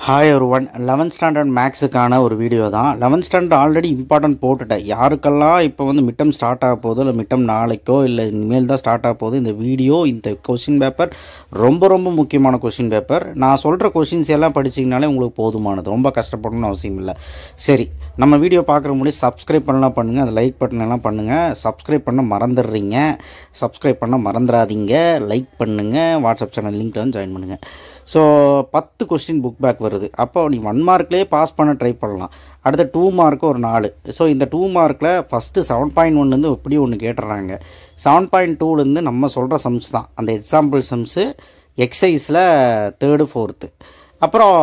Hi everyone, 11th standard மேக்ஸுக்கான ஒரு video தான். 11th standard already important போட்டுட்டேன். யாருக்கெல்லாம் இப்போ வந்து மிட்டம் ஸ்டார்ட் ஆக போதோ இல்லை மிட்டம் நாளைக்கோ இல்லை இனிமேல் தான் ஸ்டார்ட் ஆக போகுது இந்த வீடியோ, இந்த கொஷின் பேப்பர் ரொம்ப முக்கியமான கொஷின் பேப்பர். நான் சொல்கிற கொஷின்ஸ் எல்லாம் படிச்சிங்கனாலே உங்களுக்கு போதுமானது, ரொம்ப கஷ்டப்படணும்னு அவசியம் இல்லை. சரி, நம்ம வீடியோ பார்க்குற முன்னாடி சப்ஸ்கிரைப் பண்ணலாம் பண்ணுங்கள், அந்த லைக் பட்டன் எல்லாம் பண்ணுங்கள். சப்ஸ்கிரைப் பண்ண மறந்துடுறீங்க, சப்ஸ்கிரைப் பண்ண மறந்துடாதீங்க, லைக் பண்ணுங்கள், வாட்ஸ்அப் சேனல் லிங்க்கில் வந்து ஜாயின் பண்ணுங்கள். ஸோ 10 கொஸ்டின் புக் பேக் வருது. அப்போ நீ 1 மார்க்லேயே பாஸ் பண்ண ட்ரை பண்ணலாம். அடுத்த 2 மார்க்கு ஒரு 4. ஸோ இந்த 2 மார்க்கில் ஃபஸ்ட்டு 7.1 எப்படி ஒன்று கேட்டுறாங்க. 7.2 நம்ம சொல்கிற சம்ஸ் தான், அந்த எக்ஸாம்பிள் சம்ஸு எக்ஸசைஸில் 3rd 4th. அப்புறம்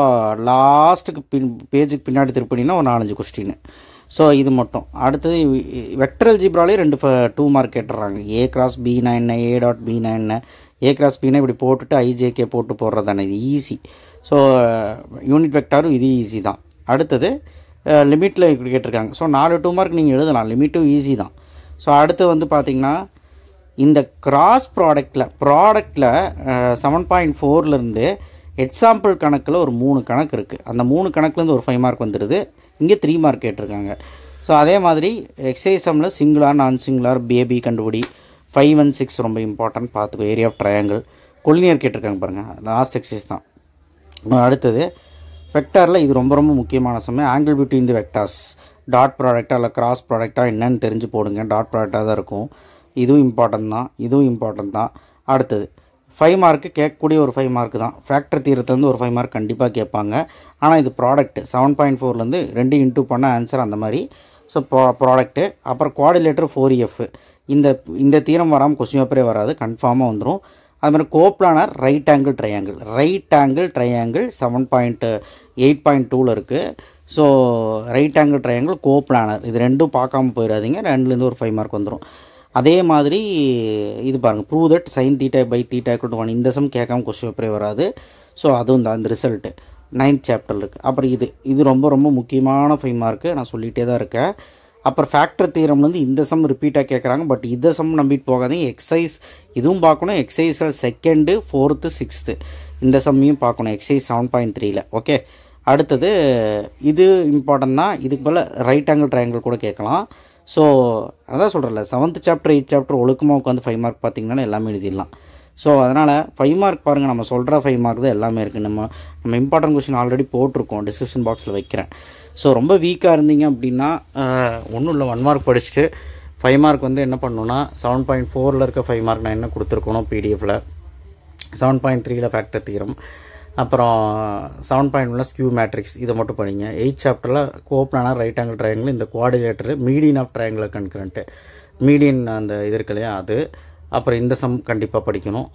லாஸ்ட்டுக்கு பேஜுக்கு பின்னாடி திருப்பினா ஒரு 4-5 கொஸ்டின். ஸோ இது மட்டும். அடுத்தது vector அல்ஜிப்ராலே 2 mark கேட்டுறாங்க. A × B9 A.B9 A × B9 இப்படி போட்டுட்டு IJK போட்டு போடுறது தானே, இது ஈஸி. ஸோ யூனிட் வெக்டாரும் இது ஈஸி தான். அடுத்தது லிமிட்டில் இப்படி கேட்டிருக்காங்க. ஸோ 2 மார்க் நீங்கள் எழுதலாம், லிமிட்டும் ஈஸி தான். ஸோ அடுத்து வந்து பார்த்திங்கன்னா இந்த கிராஸ் ப்ராடக்டில் 7.4லேருந்து எக்ஸாம்பிள் கணக்கில் ஒரு 3 கணக்கு இருக்குது. அந்த 3 கணக்குலேருந்து ஒரு 5 மார்க் வந்துடுது. இங்கே 3 மார்க் கேட்டிருக்காங்க. ஸோ அதே மாதிரி எக்ஸசைஸமில் சிங்குலார் நான் சிங்குலார் பேபி கண்டுபிடி 5 and 6 ரொம்ப இம்பார்ட்டன்ட் பார்த்துக்கோ. ஏரியா ஆஃப் ட்ரையாங்கிள் கொலினியர் கேட்டிருக்காங்க பாருங்கள், லாஸ்ட் எக்ஸசைஸ் தான். அடுத்தது வெக்டாரில் இது ரொம்ப முக்கியமான சமயம். Angle between the vectors dot ப்ராடக்டாக இல்லை கிராஸ் ப்ராடக்டாக என்னன்னு தெரிஞ்சு போடுங்க. டாட் ப்ராடக்டாக தான் இருக்கும். இதுவும் இம்பார்ட்டன்ட் தான். அடுத்தது 5 மார்க்கு கேட்கக்கூடிய ஒரு 5 மார்க்கு தான். ஃபேக்டர் தீரத்துலேருந்து ஒரு 5 மார்க் கண்டிப்பாக கேட்பாங்க. ஆனால் இது ப்ராடக்ட் 7.4லேருந்து 2 இன்ட்டு பண்ண ஆன்சர் அந்த மாதிரி. So product. அப்புறம் குவாடிலேட்டர் 4F. இந்த தீரம் வராமல் கொஸ்டின் பேப்பரே வராது, கன்ஃபார்மாக வந்துடும். அது மாதிரி கோப்ளானர் ரைட் ஆங்கிள் ட்ரையாங்கிள் 7.8.2ல் இருக்குது. So right angle triangle coplanar இது ரெண்டும் பார்க்காம போயிடாதீங்க. 2லேருந்து ஒரு 5 மார்க் வந்துடும். அதே மாதிரி இது பாருங்கள், ப்ரூவ் தட் sin θ/θ = 1. இந்த சம் கேட்காம கொஸ்டின் பேப்பரே வராது. ஸோ அதுவும் தான் இந்த ரிசல்ட்டு 9th சாப்டரில் இருக்குது. அப்புறம் இது ரொம்ப முக்கியமான 5 மார்க்கு, நான் சொல்லிகிட்டே தான் இருக்கேன். அப்புறம் ஃபேக்டர் தீரம்லேருந்து இந்த சம் ரிப்பீட்டாக கேட்குறாங்க. பட் இந்த சம் நம்பிட்டு போகாதீங்க. எக்ஸசைஸ் இதுவும் பார்க்கணும். எக்ஸசைஸில் 2nd 4th 6th இந்த சம்மையும் பார்க்கணும் எக்ஸசைஸ் 7.3ல். ஓகே. அடுத்தது இது இம்பார்ட்டன்ட் தான். இதுக்கு போல் ரைட் ஆங்கிள் ட்ரையாங்கிள் கூட கேட்கலாம். ஸோ அதான் சொல்கிறேன்ல, 7th சாப்டர் 8th சாப்டர் ஒழுக்கமாக உட்காந்து 5 மார்க் பார்த்திங்கன்னா எல்லாமே எழுதிடலாம். ஸோ அதனால் 5 மார்க் பாருங்கள், நம்ம சொல்கிற 5 மார்க் தான் எல்லாமே இருக்குது. நம்ம இம்பார்ட்டன்ட் கொஸ்டின் ஆல்ரெடி போட்டிருக்கோம், டிஸ்கிரிப்ஷன் பாக்ஸில் வைக்கிறேன். ஸோ ரொம்ப வீக்காக இருந்தீங்க அப்படின்னா ஒன்றும் இல்லை, 1 மார்க் படிச்சுட்டு 5 மார்க் வந்து என்ன பண்ணணுன்னா 7.4ல் இருக்க 5 மார்க் நான் என்ன கொடுத்துருக்கணும் PDFல 7.3ல் ஃபேக்டர் தீரம், அப்புறம் 7.1ல் ஸ்கியூ மேட்ரிக்ஸ் இதை மட்டும் படிங்க. 8th சாப்டரில் கோப்ளானர் ரைட் ஆங்கிள் ட்ரையாங்கிள், இந்த குவாடிலேட்டரு மீடியன் ஆஃப் ட்ரையாங்கிள் கன்கரண்ட்டு மீடியன் அந்த இது இருக்கு இல்லையா அது. அப்புறம் இந்த சம் கண்டிப்பாக படிக்கணும்.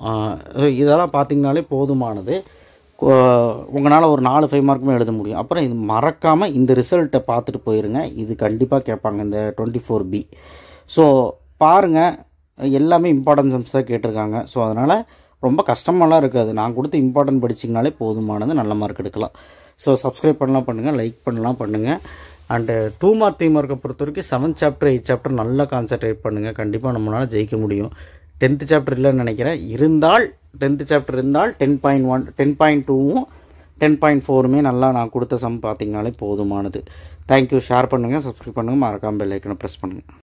இதெல்லாம் பார்த்திங்கனாலே போதுமானது. உங்களால் ஒரு 4 5 மார்க்குமே எழுத முடியும். அப்புறம் இது மறக்காமல் இந்த ரிசல்ட்டை பார்த்துட்டு போயிருங்க. இது கண்டிப்பாக கேட்பாங்க இந்த 24B. ஸோ பாருங்கள், எல்லாமே இம்பார்ட்டன்ட் சம்ஸ் தான் கேட்டிருக்காங்க. ஸோ அதனால் ரொம்ப கஷ்டமாலாம் இருக்காது. நான் கொடுத்து இம்பார்ட்டன்ட் படிச்சிங்கனாலே போதுமானது, நல்ல மார்க் எடுக்கலாம். ஸோ சப்ஸ்கிரைப் பண்ணலாம் பண்ணுங்கள், லைக் பண்ணலாம் பண்ணுங்கள். அண்டு 2 மார்க் 3 மார்க்கை பொறுத்த வரைக்கும் 7th சாப்டர் 8th சாப்டர் நல்லா கான்சன்ட்ரேட் பண்ணுங்கள். கண்டிப்பாக நம்மளால் ஜெயிக்க முடியும். 10th சாப்டர் இல்லைன்னு நினைக்கிறேன். 10th சாப்டர் இருந்தால் 10.1 10.2வும் 10.4மே நல்லா நான் கொடுத்த சம் பார்த்திங்கனாலே போதுமானது. தேங்க்யூ. ஷேர் பண்ணுங்கள், சப்ஸ்கிரைப் பண்ணுங்கள், மறக்காமல் பெல் ஐக்கனை ப்ரெஸ் பண்ணுங்கள்.